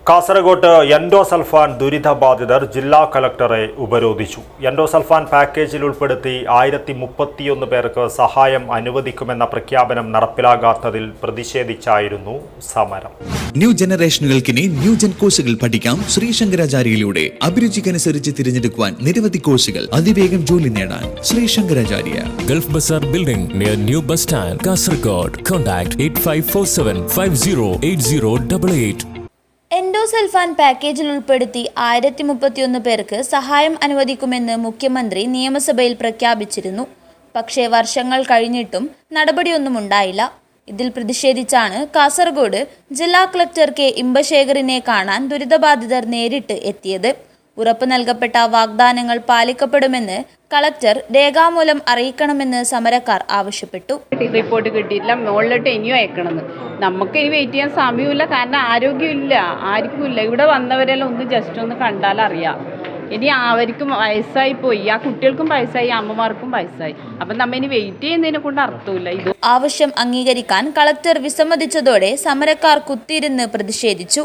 Kasaragod endosulfan ദുരിതബാധിതർ ജില്ലാ കളക്ടറെ ഉപരോധിച്ചു. എൻഡോസൾഫാൻ പാക്കേജിൽ ഉൾപ്പെടുത്തി 1031 പേർക്ക് സഹായം അനുവദിക്കുമെന്ന പ്രഖ്യാപനം നടപ്പിലാകാത്തതിൽ പ്രതിഷേധിച്ചായിരുന്നു സമരം. ന്യൂ ജനറേഷനുകൾക്കിനി ന്യൂ ജൻ കോഴ്സുകൾ പഠിക്കാം. ശ്രീശങ്കരാചാര്യയിലൂടെ അഭിരുചിക്കനുസരിച്ച് തിരഞ്ഞെടുക്കുവാൻ നിരവധി കോഴ്സുകൾ, അതിവേഗം ജോലി നേടാൻ Sreesankaracharya. Gulf bazaar building near new bus stand, Kasaragod. Contact 8547508088. Endosulfan പാക്കേജിൽ ഉൾപ്പെടുത്തി 1031 പേർക്ക് സഹായം അനുവദിക്കുമെന്ന് മുഖ്യമന്ത്രി നിയമസഭയിൽ പ്രഖ്യാപിച്ചിരുന്നു. പക്ഷേ വർഷങ്ങൾ കഴിഞ്ഞിട്ടും നടപടിയൊന്നും ഉണ്ടായില്ല. ഇതിൽ പ്രതിഷേധിച്ചാണ് കാസർഗോഡ് ജില്ലാ കളക്ടർ കെ ഇമ്പശേഖറിനെ കാണാൻ ദുരിതബാധിതർ നേരിട്ട് എത്തിയത്. ഉറപ്പ് നൽകപ്പെട്ട വാഗ്ദാനങ്ങൾ പാലിക്കപ്പെടുമെന്ന് കളക്ടർ രേഖാമൂലം അറിയിക്കണമെന്ന് സമരക്കാർ ആവശ്യപ്പെട്ടു. റിപ്പോർട്ട് കിട്ടിയില്ല, മുകളിലോട്ട് ഇനിയും അയക്കണമെന്ന്. നമുക്ക് ഇനി വെയിറ്റ് ചെയ്യാൻ സമയമില്ല, കാരണം ആരോഗ്യമില്ല, ആർക്കുമില്ല. ഇവിടെ വന്നവരെല്ലാം ഒന്ന് ജസ്റ്റ് ഒന്ന് കണ്ടാൽ അറിയാം. ഇനി അവർക്കും വയസ്സായി പോയി, ആ കുട്ടികൾക്കും വയസ്സായി, അമ്മമാർക്കും വയസ്സായി. അപ്പം നമ്മ ഇനി വെയിറ്റ് ചെയ്യുന്നതിനെ കൊണ്ട് അർത്ഥമില്ല. ഇത് ആവശ്യം അംഗീകരിക്കാൻ കളക്ടർ വിസമ്മതിച്ചതോടെ സമരക്കാർ കുത്തിയിരുന്ന് പ്രതിഷേധിച്ചു.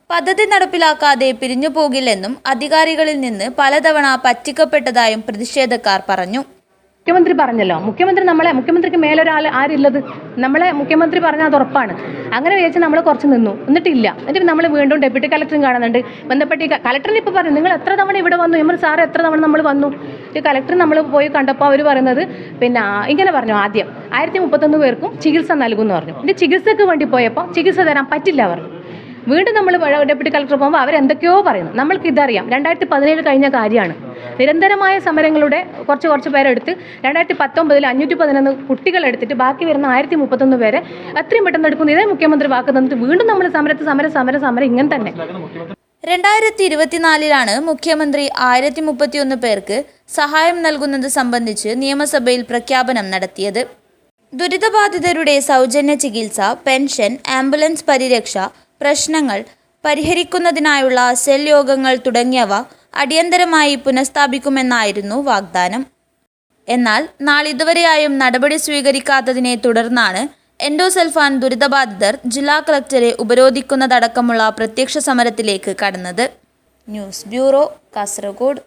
പദ്ധതി നടപ്പിലാക്കാതെ പിരിഞ്ഞു പോകില്ലെന്നും അധികാരികളിൽ നിന്ന് പലതവണ പറ്റിക്കപ്പെട്ടതായും പ്രതിഷേധക്കാർ പറഞ്ഞു. മുഖ്യമന്ത്രി പറഞ്ഞല്ലോ, മുഖ്യമന്ത്രിക്ക് മേലൊരാൾ ആരില്ലത്? മുഖ്യമന്ത്രി പറഞ്ഞാൽ അത് ഉറപ്പാണ്. അങ്ങനെ വിചാരിച്ച് നമ്മൾ കുറച്ച് നിന്നു, എന്നിട്ടില്ല. എന്നിട്ട് നമ്മൾ വീണ്ടും ഡെപ്യൂട്ടി കളക്ടറും കാണുന്നുണ്ട്. ബന്ധപ്പെട്ട് കളക്ടറിന് ഇപ്പോൾ പറഞ്ഞു, നിങ്ങൾ എത്ര തവണ ഇവിടെ വന്നു? സാറ് എത്ര തവണ നമ്മൾ വന്നു? ഈ കളക്ടർ നമ്മൾ പോയി കണ്ടപ്പോൾ അവർ പറയുന്നത് ഇങ്ങനെ പറഞ്ഞു, ആദ്യം 1031 പേർക്കും ചികിത്സ നൽകുമെന്ന് പറഞ്ഞു. ഇതിൻ്റെ ചികിത്സയ്ക്ക് വേണ്ടി പോയപ്പോൾ ചികിത്സ തരാൻ പറ്റില്ല പറഞ്ഞു. വീണ്ടും നമ്മൾ ഡെപ്യൂട്ടി കളക്ടർ പോകുമ്പോൾ അവരെന്തൊക്കെയോ പറയുന്നു. നമ്മൾക്ക് ഇതറിയാം, 2017 കഴിഞ്ഞ കാര്യമാണ്. നിരന്തരമായ സമരങ്ങളുടെ കുറച്ച് പേരെടുത്ത് 2019 511 കുട്ടികളെടുത്തിട്ട് ബാക്കി വരുന്ന 1031 പേരെ എത്രയും പെട്ടെന്ന് എടുക്കുന്നു. ഇതേ മുഖ്യമന്ത്രി വാക്ക് തന്നിട്ട് വീണ്ടും നമ്മൾ സമരം ഇങ്ങനെ തന്നെ. 2024 മുഖ്യമന്ത്രി 1031 പേർക്ക് സഹായം നൽകുന്നത് സംബന്ധിച്ച് നിയമസഭയിൽ പ്രഖ്യാപനം നടത്തിയത്. ദുരിതബാധിതരുടെ സൗജന്യ ചികിത്സ, പെൻഷൻ, ആംബുലൻസ് പരിരക്ഷ, പ്രശ്നങ്ങൾ പരിഹരിക്കുന്നതിനായുള്ള സെൽ യോഗങ്ങൾ തുടങ്ങിയവ അടിയന്തരമായി പുനഃസ്ഥാപിക്കുമെന്നായിരുന്നു വാഗ്ദാനം. എന്നാൽ നാളിതുവരെയായും നടപടി സ്വീകരിക്കാത്തതിനെ തുടർന്നാണ് എൻഡോസൾഫാൻ ദുരിതബാധിതർ ജില്ലാ കളക്ടറെ ഉപരോധിക്കുന്നതടക്കമുള്ള പ്രത്യക്ഷ സമരത്തിലേക്ക് കടന്നത്. News bureau, Kasaragod.